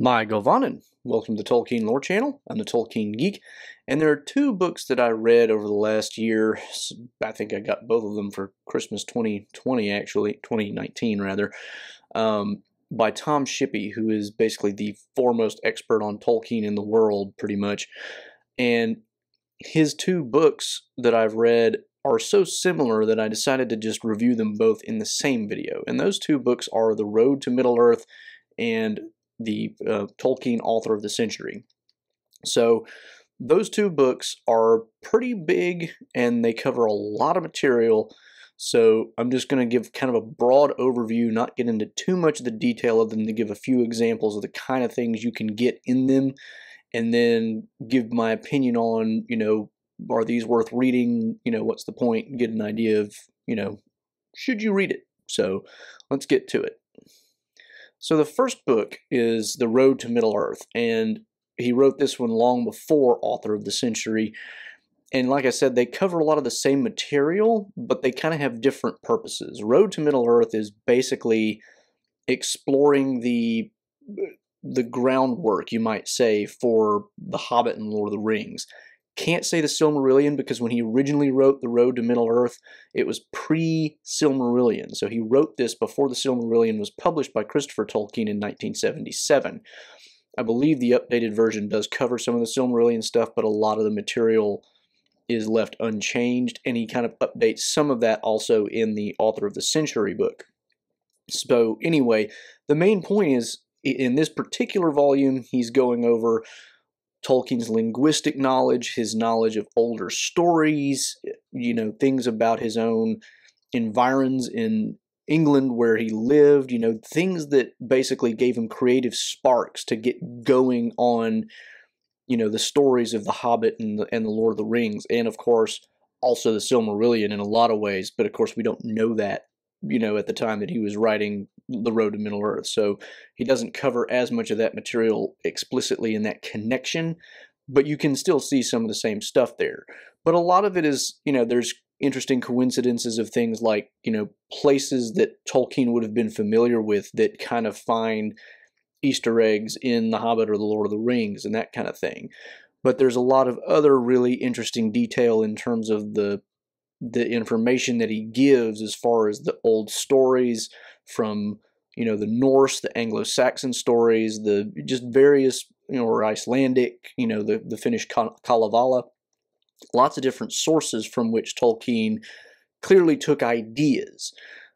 My Govanen. Welcome to the Tolkien Lore Channel. I'm the Tolkien Geek, and there are two books that I read over the last year. I think I got both of them for Christmas 2020, actually, 2019 rather, by Tom Shippey, who is basically the foremost expert on Tolkien in the world, pretty much. And his two books that I've read are so similar that I decided to just review them both in the same video. And those two books are The Road to Middle-earth and the Tolkien Author of the Century. So those two books are pretty big and they cover a lot of material. So I'm just going to give kind of a broad overview, not get into too much of the detail of them, to give a few examples of the kind of things you can get in them, and then give my opinion on, are these worth reading? What's the point? Get an idea of, should you read it? So let's get to it. So the first book is The Road to Middle-earth, and he wrote this one long before Author of the Century. And like I said, they cover a lot of the same material, but they kind of have different purposes. Road to Middle-earth is basically exploring the groundwork, you might say, for The Hobbit and Lord of the Rings. Can't say the Silmarillion, because when he originally wrote The Road to Middle-earth, it was pre-Silmarillion. So he wrote this before the Silmarillion was published by Christopher Tolkien in 1977. I believe the updated version does cover some of the Silmarillion stuff, but a lot of the material is left unchanged, and he kind of updates some of that also in the Author of the Century book. So anyway, the main point is, in this particular volume, he's going over Tolkien's linguistic knowledge, his knowledge of older stories, things about his own environs in England where he lived, things that basically gave him creative sparks to get going on, the stories of The Hobbit and the Lord of the Rings, and of course also the Silmarillion in a lot of ways, but of course we don't know that, at the time that he was writing The Road to Middle-earth. So he doesn't cover as much of that material explicitly in that connection, but you can still see some of the same stuff there. But a lot of it is, there's interesting coincidences of things like, places that Tolkien would have been familiar with that kind of find Easter eggs in The Hobbit or The Lord of the Rings and that kind of thing. But there's a lot of other really interesting detail in terms of the information that he gives as far as the old stories from, the Norse, the Anglo-Saxon stories, the just various, or Icelandic, the Finnish Kalevala. Lots of different sources from which Tolkien clearly took ideas.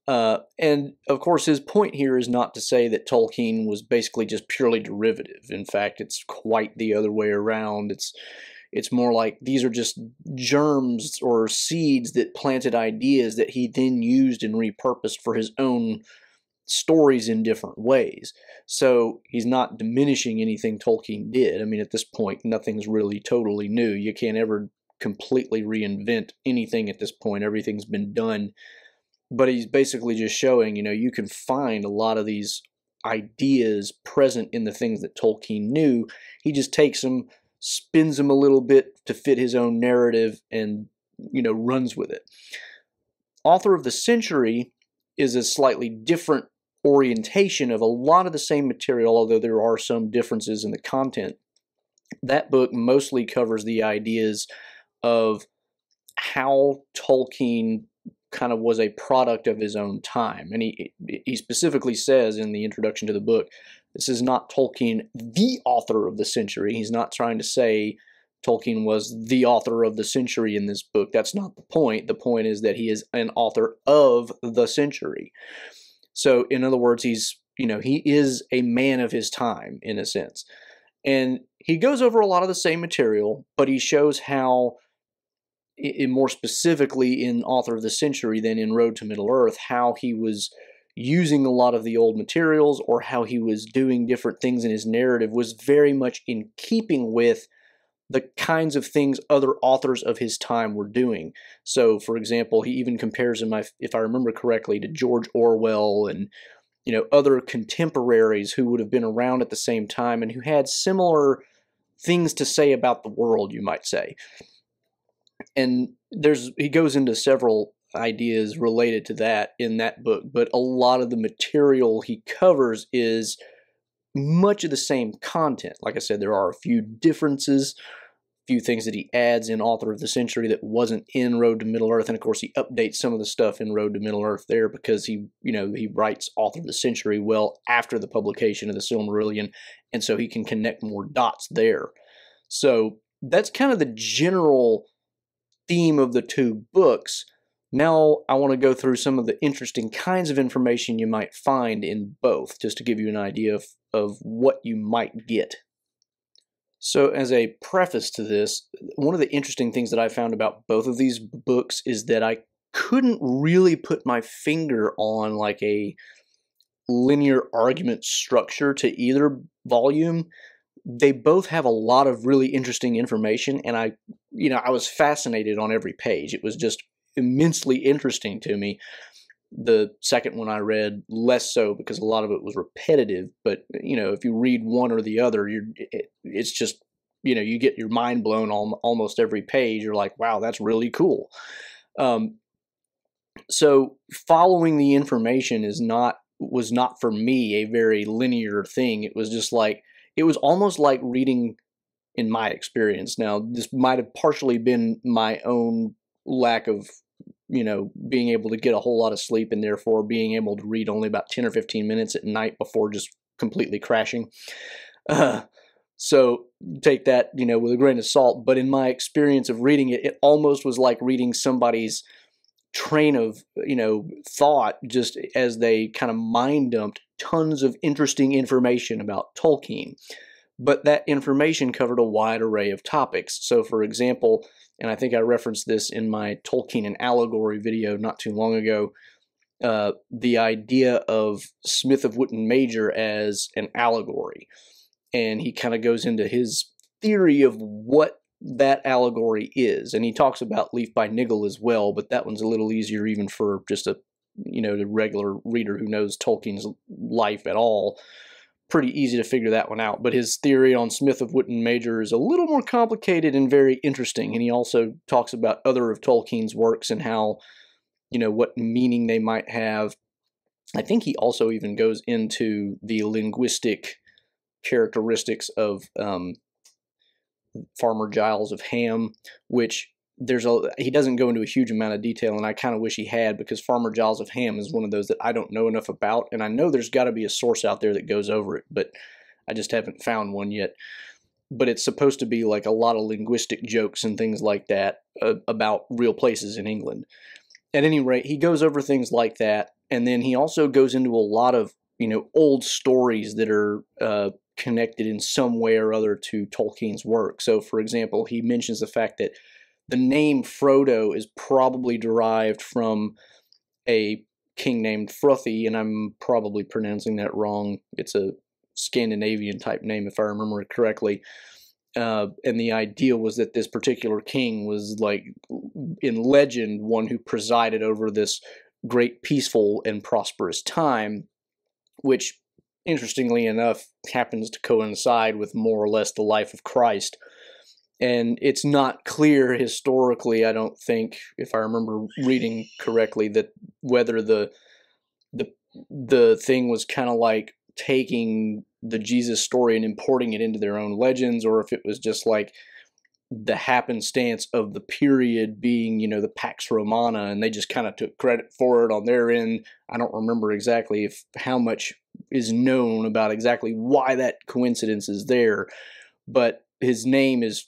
And of course his point here is not to say that Tolkien was basically just purely derivative. In fact, it's quite the other way around. It's more like these are just germs or seeds that planted ideas that he then used and repurposed for his own stories in different ways. So he's not diminishing anything Tolkien did. I mean, at this point, nothing's really totally new. You can't ever completely reinvent anything at this point. Everything's been done. But he's basically just showing, you can find a lot of these ideas present in the things that Tolkien knew. He just takes them, spins them a little bit to fit his own narrative, and runs with it. Author of the Century is a slightly different orientation of a lot of the same material, although there are some differences in the content. That book mostly covers the ideas of how Tolkien kind of was a product of his own time. And he specifically says in the introduction to the book, this is not Tolkien, the author of the century. He's not trying to say Tolkien was the author of the century in this book. That's not the point. The point is that he is an author of the century. So in other words, he is a man of his time in a sense. And he goes over a lot of the same material, but he shows how, more specifically in Author of the Century than in Road to Middle-earth, how he was using a lot of the old materials, or how he was doing different things in his narrative, was very much in keeping with the kinds of things other authors of his time were doing. So, for example, he even compares him, if I remember correctly, to George Orwell and, other contemporaries who would have been around at the same time and who had similar things to say about the world, you might say. And he goes into several ideas related to that in that book, but a lot of the material he covers is much of the same content. Like I said, there are a few differences, few things that he adds in Author of the Century that wasn't in Road to Middle-earth, and of course he updates some of the stuff in Road to Middle-earth there because he writes Author of the Century well after the publication of the Silmarillion, and so he can connect more dots there. So that's kind of the general theme of the two books. Now I want to go through some of the interesting kinds of information you might find in both, just to give you an idea of what you might get. So as a preface to this, one of the interesting things that I found about both of these books is that I couldn't really put my finger on like a linear argument structure to either volume. They both have a lot of really interesting information, and I was fascinated on every page. It was just immensely interesting to me. The second one I read less so because a lot of it was repetitive, but if you read one or the other, it's just, you get your mind blown on almost every page. You're like, wow, that's really cool. So following the information was not for me a very linear thing. It was just like, it was almost like reading, in my experience. Now, this might have partially been my own lack of being able to get a whole lot of sleep, and therefore being able to read only about 10 or 15 minutes at night before just completely crashing. So take that, with a grain of salt. But in my experience of reading it, it almost was like reading somebody's train of, thought, just as they kind of mind dumped tons of interesting information about Tolkien. But that information covered a wide array of topics. So for example, and I think I referenced this in my Tolkien and Allegory video not too long ago, the idea of Smith of Wootton Major as an allegory. And he kind of goes into his theory of what that allegory is. And he talks about Leaf by Niggle as well, but that one's a little easier even for just the regular reader who knows Tolkien's life at all. Pretty easy to figure that one out. But his theory on Smith of Wootton Major is a little more complicated and very interesting. And he also talks about other of Tolkien's works and how, what meaning they might have. I think he also even goes into the linguistic characteristics of Farmer Giles of Ham, which he doesn't go into a huge amount of detail, and I kind of wish he had, because Farmer Giles of Ham is one of those that I don't know enough about, and I know there's got to be a source out there that goes over it, but I just haven't found one yet. But it's supposed to be like a lot of linguistic jokes and things like that about real places in England. At any rate, he goes over things like that, and then he also goes into a lot of old stories that are connected in some way or other to Tolkien's work. So, for example, he mentions the fact that the name Frodo is probably derived from a king named Frothy, and I'm probably pronouncing that wrong. It's a Scandinavian type name, if I remember it correctly. And the idea was that this particular king was, like, in legend, one who presided over this great peaceful and prosperous time, which, interestingly enough, happens to coincide with more or less the life of Christ. And it's not clear historically, I don't think, if I remember reading correctly, that whether the thing was kind of like taking the Jesus story and importing it into their own legends, or if it was just like the happenstance of the period being, the Pax Romana, and they just kind of took credit for it on their end. I don't remember exactly how much is known about exactly why that coincidence is there, but his name is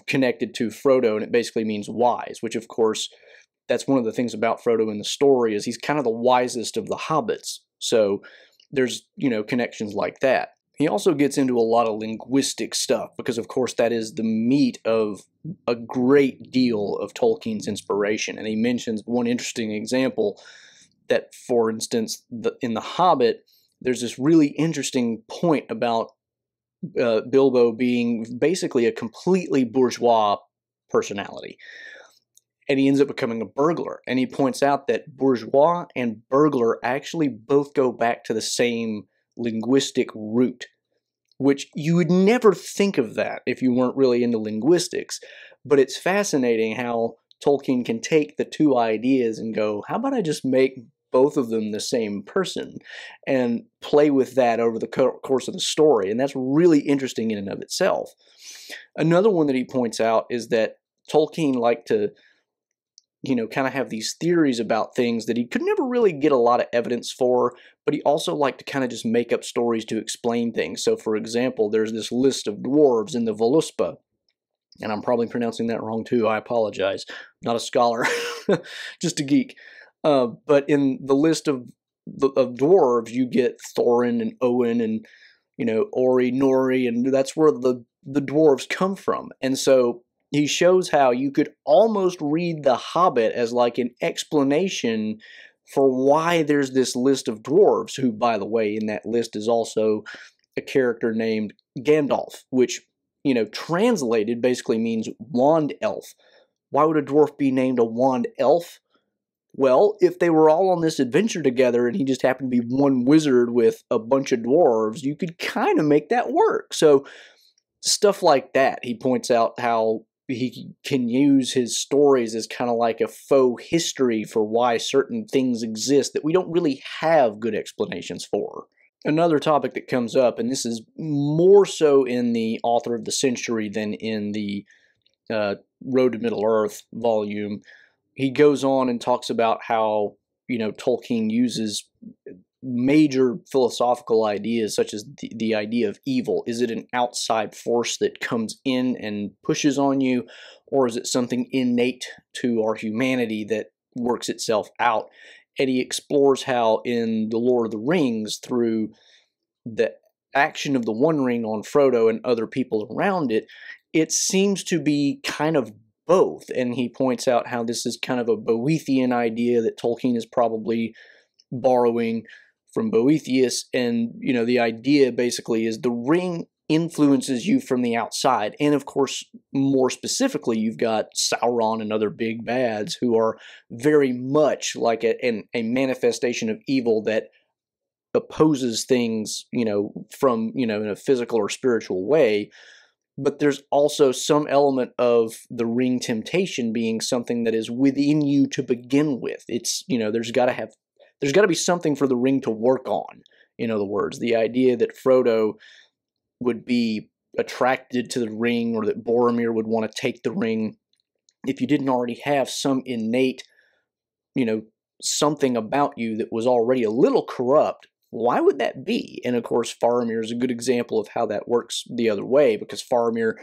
connected to Frodo, and it basically means wise, which, of course, that's one of the things about Frodo in the story, is he's kind of the wisest of the hobbits. So there's, connections like that. He also gets into a lot of linguistic stuff because, of course, that is the meat of a great deal of Tolkien's inspiration. And he mentions one interesting example that, for instance, in The Hobbit, there's this really interesting point about Bilbo being basically a completely bourgeois personality. And he ends up becoming a burglar. And he points out that bourgeois and burglar actually both go back to the same linguistic root, which you would never think of that if you weren't really into linguistics. But it's fascinating how Tolkien can take the two ideas and go, how about I just make both of them the same person and play with that over the course of the story. And that's really interesting in and of itself. Another one that he points out is that Tolkien liked to, kind of have these theories about things that he could never really get a lot of evidence for, but he also liked to kind of just make up stories to explain things. So, for example, there's this list of dwarves in the Voluspa, and I'm probably pronouncing that wrong too. I apologize. I'm not a scholar, just a geek. But in the list of dwarves, you get Thorin and Owen and, Ori, Nori, and that's where the dwarves come from. And so he shows how you could almost read The Hobbit as like an explanation for why there's this list of dwarves, who, by the way, in that list is also a character named Gandalf, which, translated basically means wand elf. Why would a dwarf be named a wand elf? Well, if they were all on this adventure together and he just happened to be one wizard with a bunch of dwarves, you could kind of make that work. So stuff like that. He points out how he can use his stories as kind of like a faux history for why certain things exist that we don't really have good explanations for. Another topic that comes up, and this is more so in the Author of the Century than in the Road to Middle-earth volume, he goes on and talks about how, Tolkien uses major philosophical ideas such as the idea of evil. Is it an outside force that comes in and pushes on you, or is it something innate to our humanity that works itself out? And he explores how in The Lord of the Rings, through the action of the One Ring on Frodo and other people around it, it seems to be kind of both. And he points out how this is kind of a Boethian idea that Tolkien is probably borrowing from Boethius. And, the idea basically is the ring influences you from the outside. And of course, more specifically, you've got Sauron and other big bads who are very much like a manifestation of evil that opposes things, from, in a physical or spiritual way. But there's also some element of the ring temptation being something that is within you to begin with. It's, there's got to be something for the ring to work on. In other words, the idea that Frodo would be attracted to the ring, or that Boromir would want to take the ring, if you didn't already have some innate, something about you that was already a little corrupt, why would that be? And of course, Faramir is a good example of how that works the other way, because Faramir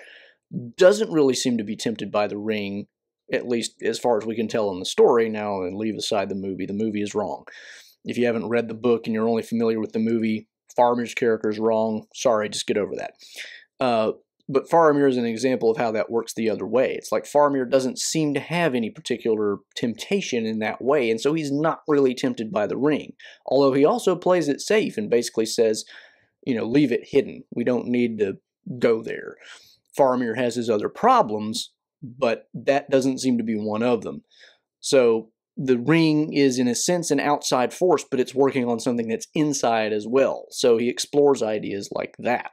doesn't really seem to be tempted by the ring, at least as far as we can tell in the story. Now, and leave aside the movie is wrong. If you haven't read the book and you're only familiar with the movie, Faramir's character is wrong. Sorry, just get over that. But Faramir is an example of how that works the other way. It's like Faramir doesn't seem to have any particular temptation in that way, and so he's not really tempted by the ring. Although he also plays it safe and basically says, leave it hidden. We don't need to go there. Faramir has his other problems, but that doesn't seem to be one of them. So the ring is, in a sense, an outside force, but it's working on something that's inside as well. So he explores ideas like that.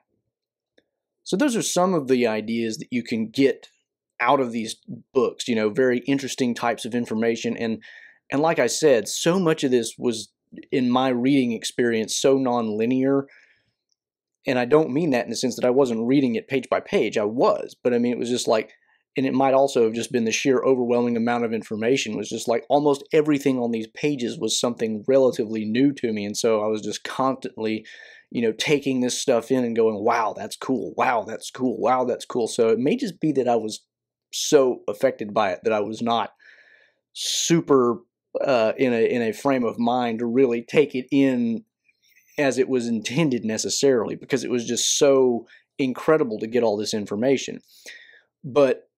So those are some of the ideas that you can get out of these books, very interesting types of information. And like I said, so much of this was, in my reading experience, so non-linear. And I don't mean that in the sense that I wasn't reading it page by page. I was. But I mean, it was just like, and it might also have just been the sheer overwhelming amount of information. It was just like almost everything on these pages was something relatively new to me. And so I was just constantly, taking this stuff in and going, wow, that's cool. Wow, that's cool. Wow, that's cool. So it may just be that I was so affected by it that I was not super in a frame of mind to really take it in as it was intended necessarily, because it was just so incredible to get all this information. But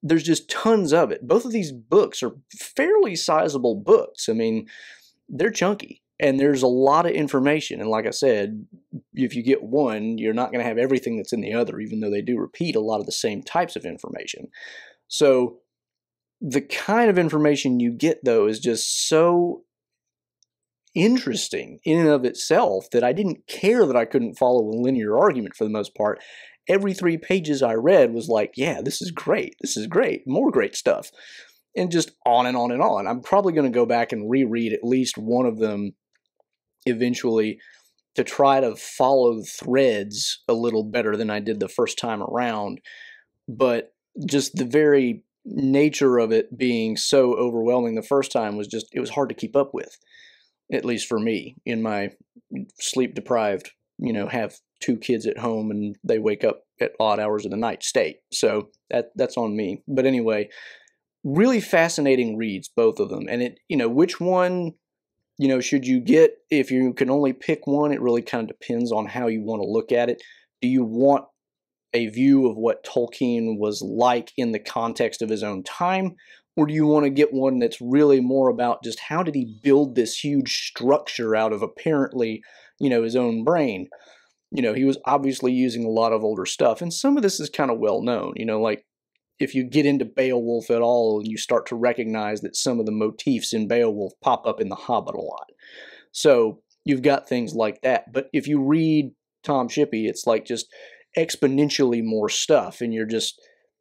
there's just tons of it. Both of these books are fairly sizable books. I mean, they're chunky. And there's a lot of information. And like I said, if you get one, you're not going to have everything that's in the other, even though they do repeat a lot of the same types of information. So the kind of information you get, though, is just so interesting in and of itself that I didn't care that I couldn't follow a linear argument for the most part. Every 3 pages I read was like, yeah, this is great. This is great. More great stuff. and just on and on and on. I'm probably going to go back and reread at least one of them eventually to try to follow the threads a little better than I did the first time around. But just the very nature of it being so overwhelming the first time was just, it was hard to keep up with, at least for me in my sleep deprived, have 2 kids at home and they wake up at odd hours of the night state. So that's on me. But anyway, really fascinating reads, both of them. And which one, should you get if you can only pick one? It really kind of depends on how you want to look at it. Do you want a view of what Tolkien was like in the context of his own time? Or do you want to get one that's really more about just how did he build this huge structure out of apparently, his own brain? He was obviously using a lot of older stuff, and some of this is kind of well known, like if you get into Beowulf at all and you start to recognize that some of the motifs in Beowulf pop up in The Hobbit a lot. So you've got things like that. But if you read Tom Shippey, it's like just exponentially more stuff, and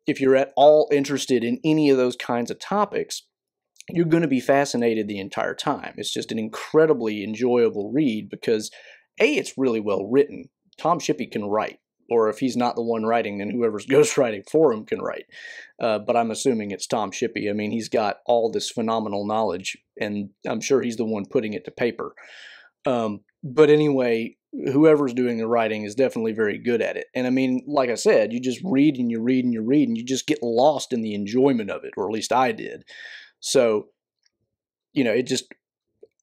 if you're at all interested in any of those kinds of topics, you're going to be fascinated the entire time. It's just an incredibly enjoyable read because it's really well written. Tom Shippey can write, or if he's not the one writing, then whoever's ghostwriting for him can write. But I'm assuming it's Tom Shippey. I mean, he's got all this phenomenal knowledge, and I'm sure he's the one putting it to paper. But anyway, whoever's doing the writing is definitely very good at it. And I mean, like I said, you just read and you read and you read, and you just get lost in the enjoyment of it, or at least I did. So, it just,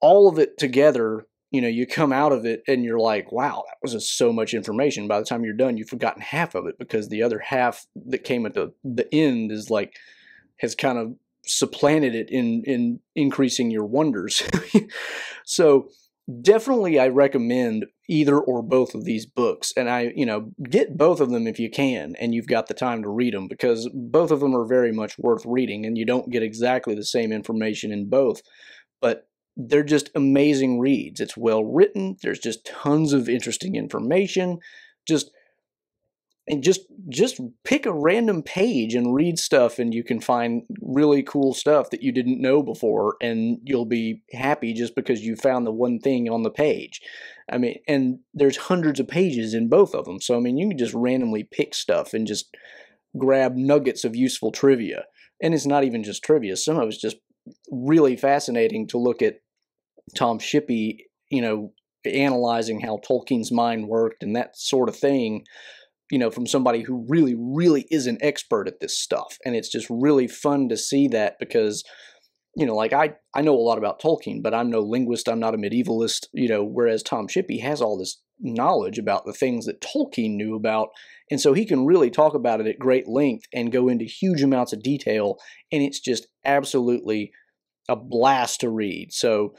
all of it together, you come out of it and you're like, wow, that was just so much information. By the time you're done, you've forgotten half of it because the other half that came at the end is has kind of supplanted it in increasing your wonders. So definitely I recommend either or both of these books, and get both of them if you can and you've got the time to read them, because both of them are very much worth reading, and you don't get exactly the same information in both, but they're just amazing reads. It's well written. There's just tons of interesting information. Just pick a random page and read stuff, and you can find really cool stuff that you didn't know before, and you'll be happy just because you found the one thing on the page. I mean, and there's hundreds of pages in both of them, so I mean, you can just randomly pick stuff and just grab nuggets of useful trivia. And it's not even just trivia. Some of it's just really fascinating to look at Tom Shippey, analyzing how Tolkien's mind worked and that sort of thing, from somebody who really, really is an expert at this stuff. And it's just really fun to see that because, like I know a lot about Tolkien, but I'm no linguist, I'm not a medievalist, whereas Tom Shippey has all this knowledge about the things that Tolkien knew about. And so he can really talk about it at great length and go into huge amounts of detail. And it's just absolutely a blast to read. So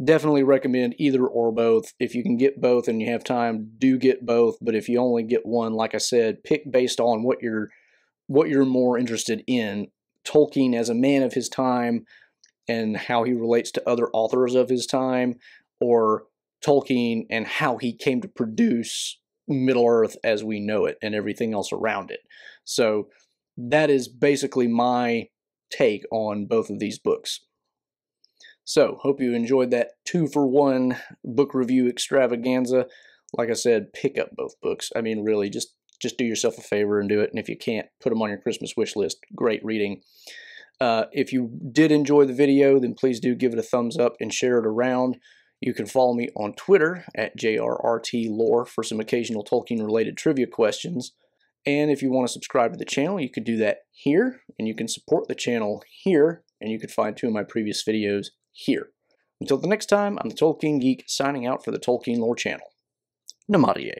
definitely recommend either or both. If you can get both and you have time, do get both. But if you only get one, like I said, pick based on what you're more interested in. Tolkien as a man of his time and how he relates to other authors of his time, or Tolkien and how he came to produce Middle-earth as we know it and everything else around it. So that is basically my take on both of these books. So, hope you enjoyed that 2-for-1 book review extravaganza. Like I said, pick up both books. I mean, really, just do yourself a favor and do it. And if you can't, put them on your Christmas wish list. Great reading. If you did enjoy the video, then please do give it a thumbs up and share it around. You can follow me on Twitter at JRRTLore for some occasional Tolkien-related trivia questions. And if you want to subscribe to the channel, you could do that here. And you can support the channel here. And you could find 2 of my previous videos here. Until the next time, I'm the Tolkien Geek, signing out for the Tolkien Lore channel. Namaste.